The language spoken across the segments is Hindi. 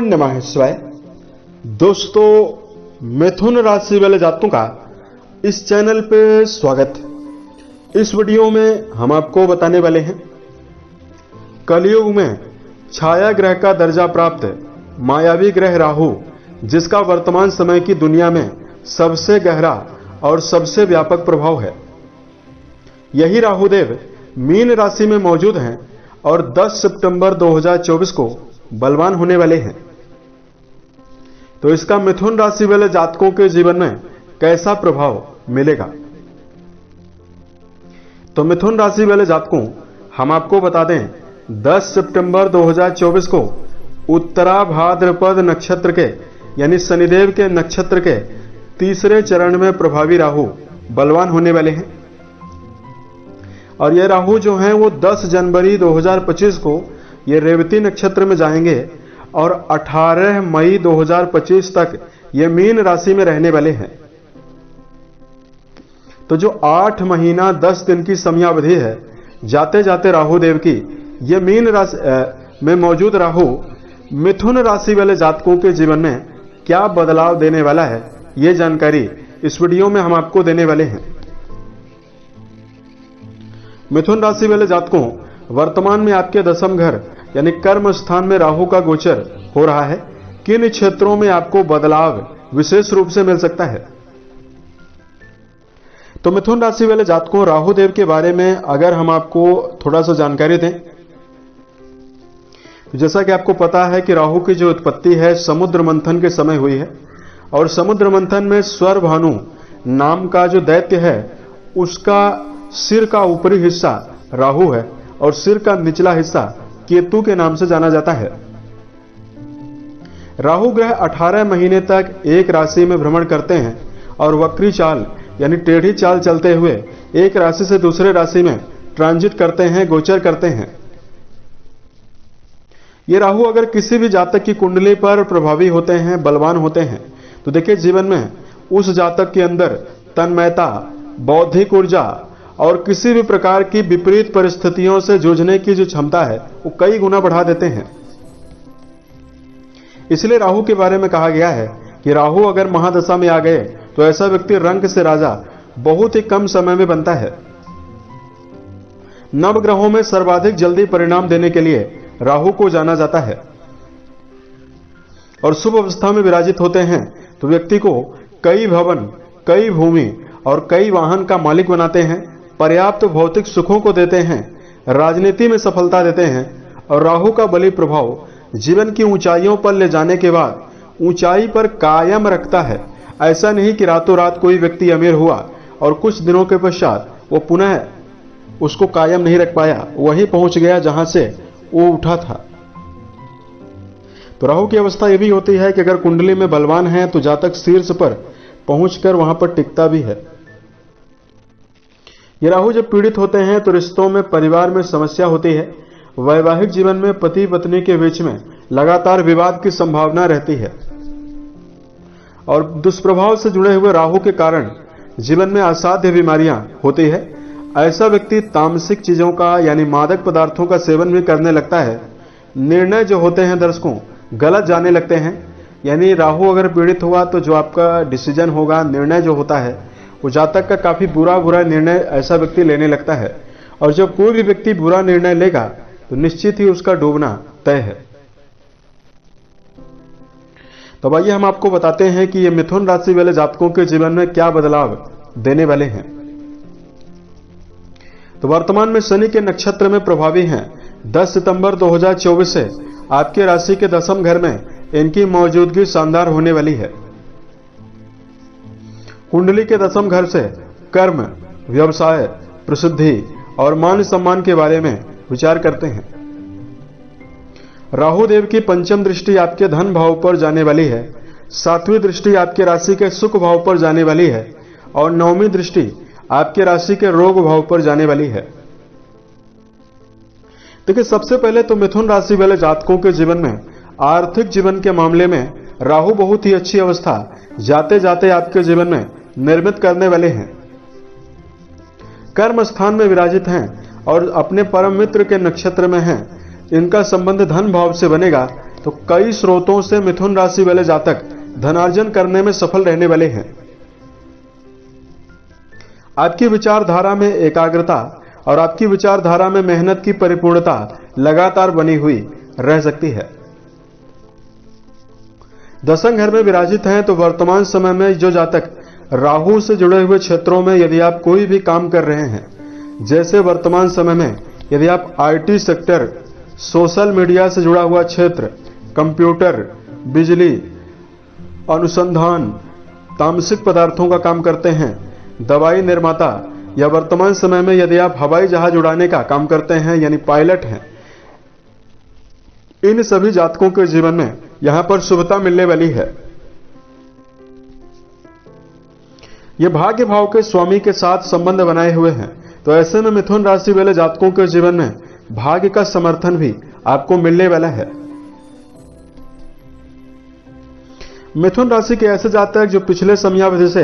नमः शिवाय। दोस्तों, मिथुन राशि वाले जातकों का इस चैनल पे स्वागत। इस वीडियो में हम आपको बताने वाले हैं कलयुग में छाया ग्रह का दर्जा प्राप्त मायावी ग्रह राहु, जिसका वर्तमान समय की दुनिया में सबसे गहरा और सबसे व्यापक प्रभाव है। यही राहुदेव मीन राशि में मौजूद हैं और 10 सितंबर 2024 को बलवान होने वाले हैं। तो इसका मिथुन राशि वाले जातकों के जीवन में कैसा प्रभाव मिलेगा? तो मिथुन राशि वाले जातकों, हम आपको बता दें 10 सितंबर 2024 को उत्तरा भाद्रपद नक्षत्र के यानी शनिदेव के नक्षत्र के तीसरे चरण में प्रभावी राहु बलवान होने वाले हैं। और ये राहु जो हैं वो 10 जनवरी 2025 को ये रेवती नक्षत्र में जाएंगे और 18 मई 2025 तक ये मीन राशि में रहने वाले हैं। तो जो 8 महीना 10 दिन की समयावधि है, जाते जाते राहु देव की ये मीन राशि में मौजूद राहु मिथुन राशि वाले जातकों के जीवन में क्या बदलाव देने वाला है, ये जानकारी इस वीडियो में हम आपको देने वाले हैं। मिथुन राशि वाले जातकों, वर्तमान में आपके दशम घर यानी कर्म स्थान में राहु का गोचर हो रहा है। किन क्षेत्रों में आपको बदलाव विशेष रूप से मिल सकता है? तो मिथुन राशि वाले जातकों, राहु देव के बारे में अगर हम आपको थोड़ा सा जानकारी दें, तो जैसा कि आपको पता है कि राहु की जो उत्पत्ति है समुद्र मंथन के समय हुई है और समुद्र मंथन में स्वरभानु नाम का जो दैत्य है उसका सिर का ऊपरी हिस्सा राहु है और सिर का निचला हिस्सा केतु के नाम से जाना जाता है। राहु ग्रह 18 महीने तक एक राशि में भ्रमण करते हैं और वक्री चाल यानी टेढ़ी चाल चलते हुए एक राशि से दूसरे राशि में ट्रांजिट करते हैं, गोचर करते हैं। ये राहु अगर किसी भी जातक की कुंडली पर प्रभावी होते हैं, बलवान होते हैं, तो देखिए जीवन में उस जातक के अंदर तन्मयता, बौद्धिक ऊर्जा और किसी भी प्रकार की विपरीत परिस्थितियों से जूझने की जो क्षमता है वो कई गुना बढ़ा देते हैं। इसलिए राहु के बारे में कहा गया है कि राहु अगर महादशा में आ गए तो ऐसा व्यक्ति रंग से राजा बहुत ही कम समय में बनता है। नवग्रहों में सर्वाधिक जल्दी परिणाम देने के लिए राहु को जाना जाता है और शुभ अवस्था में विराजित होते हैं तो व्यक्ति को कई भवन, कई भूमि और कई वाहन का मालिक बनाते हैं, पर्याप्त भौतिक सुखों को देते हैं, राजनीति में सफलता देते हैं। और राहु का बली प्रभाव जीवन की ऊंचाइयों पर ले जाने के बाद ऊंचाई पर कायम रखता है। ऐसा नहीं कि रातों रात कोई व्यक्ति अमीर हुआ और कुछ दिनों के पश्चात वो पुनः उसको कायम नहीं रख पाया, वहीं पहुंच गया जहां से वो उठा था। तो राहु की अवस्था यह भी होती है कि अगर कुंडली में बलवान है तो जातक शीर्ष पर पहुंचकर वहां पर टिकता भी है। ये राहु जब पीड़ित होते हैं तो रिश्तों में, परिवार में समस्या होती है। वैवाहिक जीवन में पति पत्नी के बीच में लगातार विवाद की संभावना रहती है और दुष्प्रभाव से जुड़े हुए राहु के कारण जीवन में असाध्य बीमारियां होती है। ऐसा व्यक्ति तामसिक चीजों का यानी मादक पदार्थों का सेवन भी करने लगता है। निर्णय जो होते हैं दर्शकों गलत जाने लगते हैं। यानी राहु अगर पीड़ित हुआ तो जो आपका डिसीजन होगा, निर्णय जो होता है वो जातक का काफी बुरा निर्णय ऐसा व्यक्ति लेने लगता है। और जब कोई भी व्यक्ति बुरा निर्णय लेगा तो निश्चित ही उसका डूबना तय है। तो आइए हम आपको बताते हैं कि ये मिथुन राशि वाले जातकों के जीवन में क्या बदलाव देने वाले हैं। तो वर्तमान में शनि के नक्षत्र में प्रभावी हैं। 10 सितंबर 2024 से आपके राशि के दशम घर में इनकी मौजूदगी शानदार होने वाली है। कुंडली के दशम घर से कर्म, व्यवसाय, प्रसिद्धि और मान सम्मान के बारे में विचार करते हैं। राहु देव की पंचम दृष्टि आपके धन भाव पर जाने वाली है, 7वीं दृष्टि आपके राशि के सुख भाव पर जाने वाली है और 9वीं दृष्टि आपके राशि के रोग भाव पर जाने वाली है। देखिए, सबसे पहले तो मिथुन राशि वाले जातकों के जीवन में आर्थिक जीवन के मामले में राहु बहुत ही अच्छी अवस्था जाते जाते आपके जीवन में निर्मित करने वाले हैं। कर्म स्थान में विराजित हैं और अपने परम मित्र के नक्षत्र में हैं। इनका संबंध धन भाव से बनेगा तो कई स्रोतों से मिथुन राशि वाले जातक धनार्जन करने में सफल रहने वाले हैं। आपकी विचारधारा में एकाग्रता और आपकी विचारधारा में मेहनत की परिपूर्णता लगातार बनी हुई रह सकती है। दशम घर में विराजित हैं तो वर्तमान समय में जो जातक राहु से जुड़े हुए क्षेत्रों में यदि आप कोई भी काम कर रहे हैं, जैसे वर्तमान समय में यदि आप आईटी सेक्टर, सोशल मीडिया से जुड़ा हुआ क्षेत्र, कंप्यूटर, बिजली, अनुसंधान, तामसिक पदार्थों का काम करते हैं, दवाई निर्माता, या वर्तमान समय में यदि आप हवाई जहाज उड़ाने का काम करते हैं यानी पायलट हैं, इन सभी जातकों के जीवन में यहां पर शुभता मिलने वाली है। ये भाग्य भाव के स्वामी के साथ संबंध बनाए हुए हैं, तो ऐसे में मिथुन राशि वाले जातकों के जीवन में भाग्य का समर्थन भी आपको मिलने वाला है। मिथुन राशि के ऐसे जातक जो पिछले समयावधि से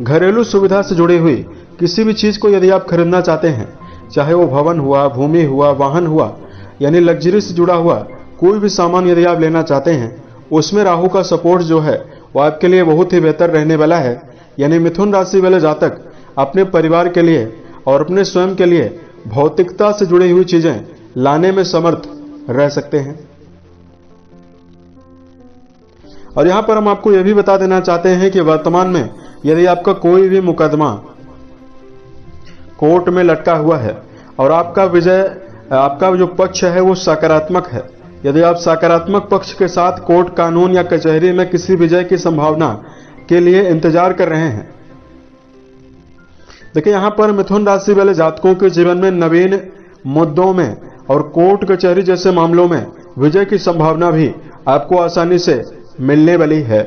घरेलू सुविधा से जुड़ी हुई किसी भी चीज को यदि आप खरीदना चाहते हैं, चाहे वो भवन हुआ, भूमि हुआ, वाहन हुआ, यानी लग्जरी से जुड़ा हुआ कोई भी सामान यदि आप लेना चाहते हैं, उसमें राहु का सपोर्ट जो है वो आपके लिए बहुत ही बेहतर रहने वाला है। यानी मिथुन राशि वाले जातक अपने परिवार के लिए और अपने स्वयं के लिए भौतिकता से जुड़ी हुई चीजें लाने में समर्थ रह सकते हैं। और यहां पर हम आपको यह भी बता देना चाहते हैं कि वर्तमान में यदि आपका कोई भी मुकदमा कोर्ट में लटका हुआ है और आपका जो पक्ष है वो सकारात्मक है, यदि आप सकारात्मक पक्ष के साथ कोर्ट, कानून या कचहरी में किसी विजय की संभावना के लिए इंतजार कर रहे हैं, देखिए यहां पर मिथुन राशि वाले जातकों के जीवन में नवीन मुद्दों में और कोर्ट कचहरी जैसे मामलों में विजय की संभावना भी आपको आसानी से मिलने वाली है।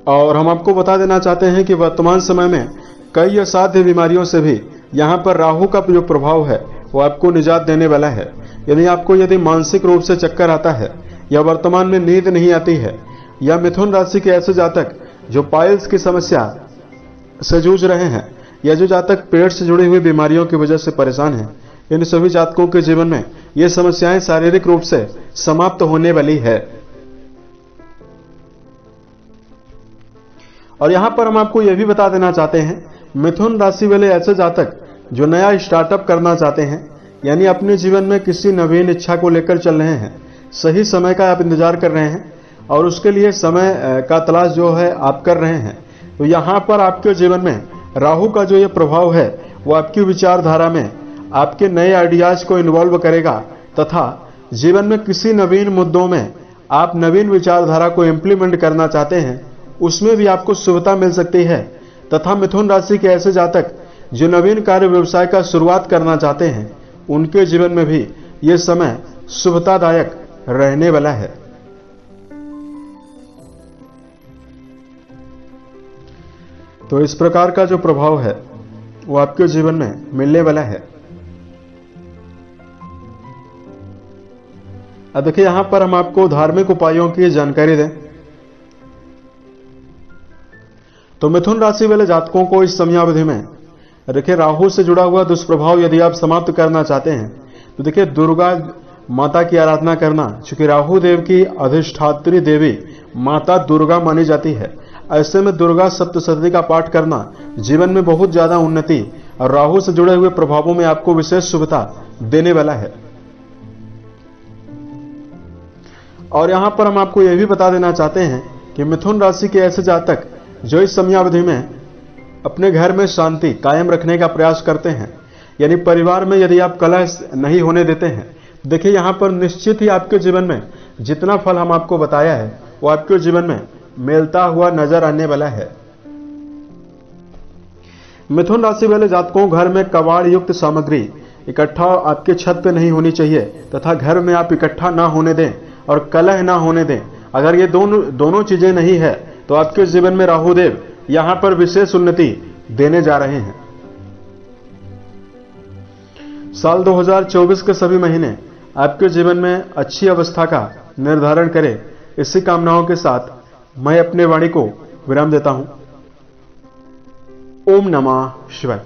और हम आपको बता देना चाहते हैं कि वर्तमान समय में कई असाध्य बीमारियों से भी यहां पर राहु का जो प्रभाव है वो आपको निजात देने वाला है। यदि मानसिक रूप से चक्कर आता है या वर्तमान में नींद नहीं आती है, या मिथुन राशि के ऐसे जातक जो पाइल्स की समस्या से जूझ रहे हैं, या जो जातक पेट से जुड़ी हुई बीमारियों की वजह से परेशान हैं, इन सभी जातकों के जीवन में ये समस्याएं शारीरिक रूप से समाप्त होने वाली है। और यहां पर हम आपको यह भी बता देना चाहते हैं, मिथुन राशि वाले ऐसे जातक जो नया स्टार्टअप करना चाहते हैं, यानी अपने जीवन में किसी नवीन इच्छा को लेकर चल रहे हैं, सही समय का आप इंतजार कर रहे हैं और उसके लिए समय का तलाश जो है आप कर रहे हैं, तो यहां पर आपके जीवन में राहु का जो ये प्रभाव है वो आपकी विचारधारा में आपके नए आइडियाज को इन्वॉल्व करेगा तथा जीवन में किसी नवीन मुद्दों में आप नवीन विचारधारा को इंप्लीमेंट करना चाहते हैं, उसमें भी आपको शुभता मिल सकती है। तथा मिथुन राशि के ऐसे जातक जो नवीन कार्य व्यवसाय का शुरुआत करना चाहते हैं, उनके जीवन में भी ये समय शुभतादायक रहने वाला है। तो इस प्रकार का जो प्रभाव है वो आपके जीवन में मिलने वाला है। अब देखिए यहां पर हम आपको धार्मिक उपायों की जानकारी दें तो मिथुन राशि वाले जातकों को इस समयावधि में देखिए राहु से जुड़ा हुआ दुष्प्रभाव यदि आप समाप्त करना चाहते हैं तो देखिए दुर्गा माता की आराधना करना, चूंकि राहु देव की अधिष्ठात्री देवी माता दुर्गा मानी जाती है, ऐसे में दुर्गा सप्तशती का पाठ करना जीवन में बहुत ज्यादा उन्नति और राहु से जुड़े हुए प्रभावों में आपको विशेष शुभता देने वाला है। और यहां पर हम आपको यह भी बता देना चाहते हैं कि मिथुन राशि के ऐसे जातक जो इस समयावधि में अपने घर में शांति कायम रखने का प्रयास करते हैं, यानी परिवार में यदि आप कलह नहीं होने देते हैं, देखिए यहां पर निश्चित ही आपके जीवन में जितना फल हम आपको बताया है वो आपके जीवन में मिलता हुआ नजर आने वाला है। मिथुन राशि वाले जातकों घर में कबाड़ युक्त सामग्री इकट्ठा आपके छत पे नहीं होनी चाहिए तथा घर में आप इकट्ठा ना होने दें और कलह ना होने दें। अगर ये दोनों चीजें नहीं है तो आपके जीवन में राहुदेव यहां पर विशेष उन्नति देने जा रहे हैं। साल 2024 के सभी महीने आपके जीवन में अच्छी अवस्था का निर्धारण करें, इसी कामनाओं के साथ मैं अपने वाणी को विराम देता हूं। ओम नमः शिवाय।